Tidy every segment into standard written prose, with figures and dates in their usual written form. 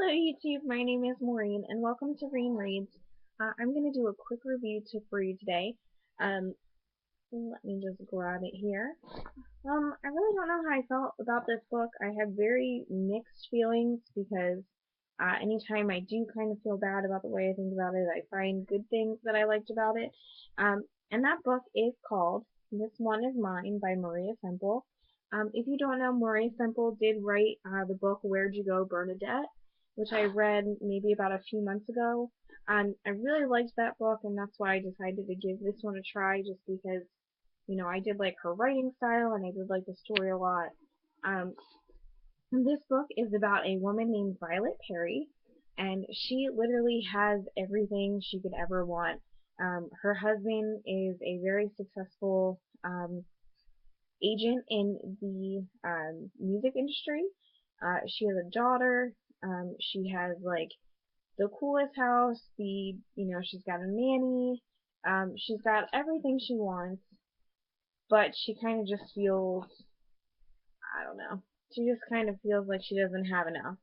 Hello YouTube, my name is Maureen and welcome to GoodReads. I'm going to do a quick review for you today. Um, Let me just grab it here. I really don't know how I felt about this book. I had very mixed feelings because anytime I do kind of feel bad about the way I think about it, I find good things that I liked about it. And that book is called This One Is Mine by Maria Semple. If you don't know, Maria Semple did write the book Where'd You Go, Bernadette, which I read maybe about a few months ago. I really liked that book, and that's why I decided to give this one a try, just because I did like her writing style and I did like the story a lot. Um, this book is about a woman named Violet Perry, and she literally has everything she could ever want. Her husband is a very successful agent in the music industry. She has a daughter. She has like the coolest house. She's got a nanny. She's got everything she wants, but she kind of just feels, I don't know, she just kind of feels like she doesn't have enough.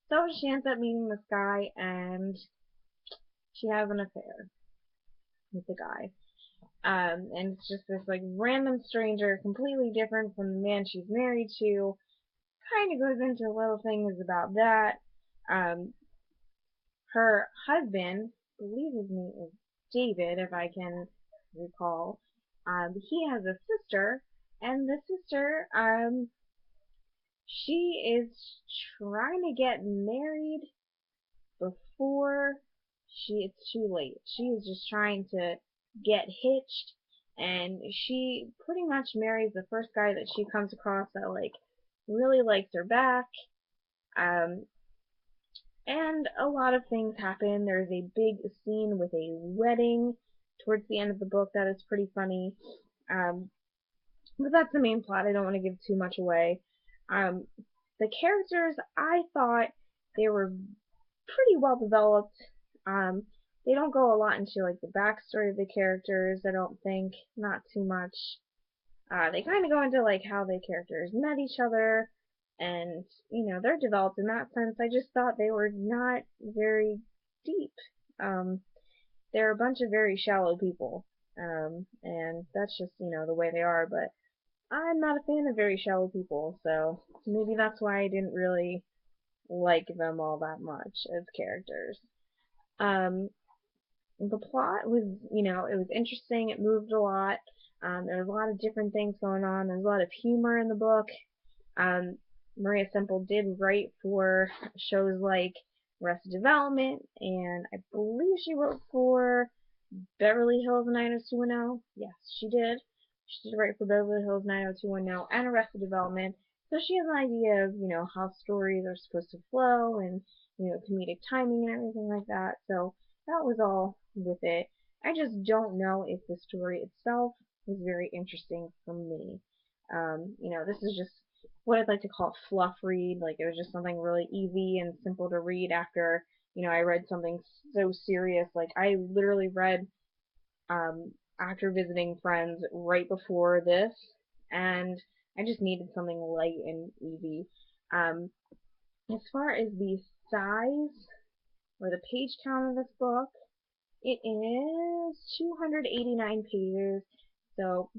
So she ends up meeting this guy, and she has an affair with the guy. And it's just this like random stranger, completely different from the man she's married to. Kind of goes into little things about that. Um, Her husband, I believe his name is David, if I can recall. He has a sister, and the sister, she is trying to get married before it's too late. She is just trying to get hitched, and she pretty much marries the first guy that she comes across that like really likes her back. Um, and a lot of things happen. There's a big scene with a wedding towards the end of the book that is pretty funny. Um, but that's the main plot. I don't want to give too much away. Um, the characters, I thought they were pretty well developed. Um, they don't go a lot into like the backstory of the characters. I don't think, not too much. They kind of go into like how the characters met each other, and they're developed in that sense. I just thought they were not very deep. Um, they're a bunch of very shallow people, and that's just the way they are. But I'm not a fan of very shallow people, so maybe that's why I didn't really like them all that much as characters. Um, the plot was, it was interesting. It moved a lot. There was a lot of different things going on. There's a lot of humor in the book. Um, Maria Semple did write for shows like Arrested Development, and I believe she wrote for Beverly Hills 90210. Yes, she did. She did write for Beverly Hills 90210 and Arrested Development. So she has an idea of, how stories are supposed to flow and, comedic timing and everything like that. So that was all with it. I just don't know if the story itself was very interesting for me. This is just what I'd like to call a fluff read. Like it was just something really easy and simple to read after, I read something so serious. Like I literally read after visiting friends right before this, and I just needed something light and easy. Um, as far as the size or the page count of this book, it is 289 pages, so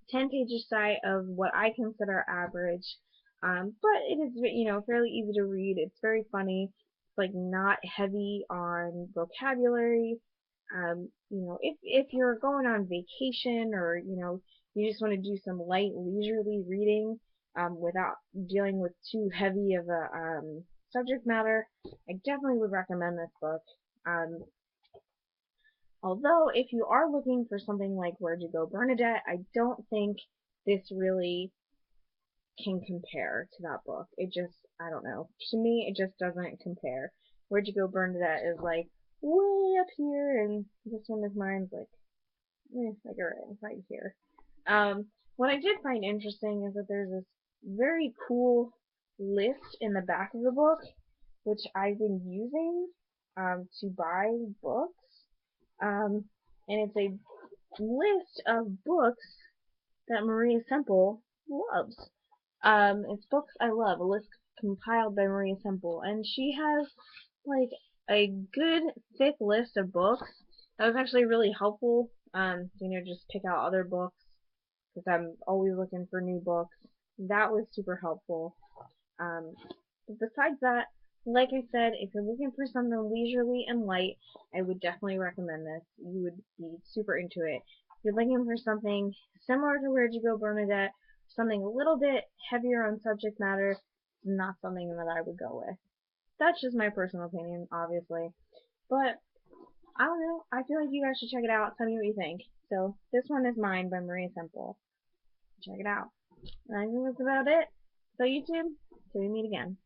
10 pages shy of what I consider average. But it is, fairly easy to read. It's very funny. It's like not heavy on vocabulary. If you're going on vacation, or you just want to do some light leisurely reading without dealing with too heavy of a subject matter, I definitely would recommend this book. Um, Although, if you are looking for something like Where'd You Go, Bernadette, I don't think this really can compare to that book. It just, I don't know. To me, it just doesn't compare. Where'd You Go, Bernadette is like way up here, and this one is mine's like, like right here. What I did find interesting is that there's this very cool list in the back of the book, which I've been using to buy books. Um, and it's a list of books that Maria Semple loves. It's books I love, a list compiled by Maria Semple, and she has like a good thick list of books. That was actually really helpful. Just pick out other books because I'm always looking for new books. That was super helpful. Um, but besides that, like I said, if you're looking for something leisurely and light, I would definitely recommend this. You would be super into it. If you're looking for something similar to Where'd You Go, Bernadette, something a little bit heavier on subject matter, not something that I would go with. That's just my personal opinion, obviously. But I don't know. I feel like you guys should check it out. Tell me what you think. So this one is mine by Maria Semple. Check it out. And I think that's about it. So YouTube, till we meet again.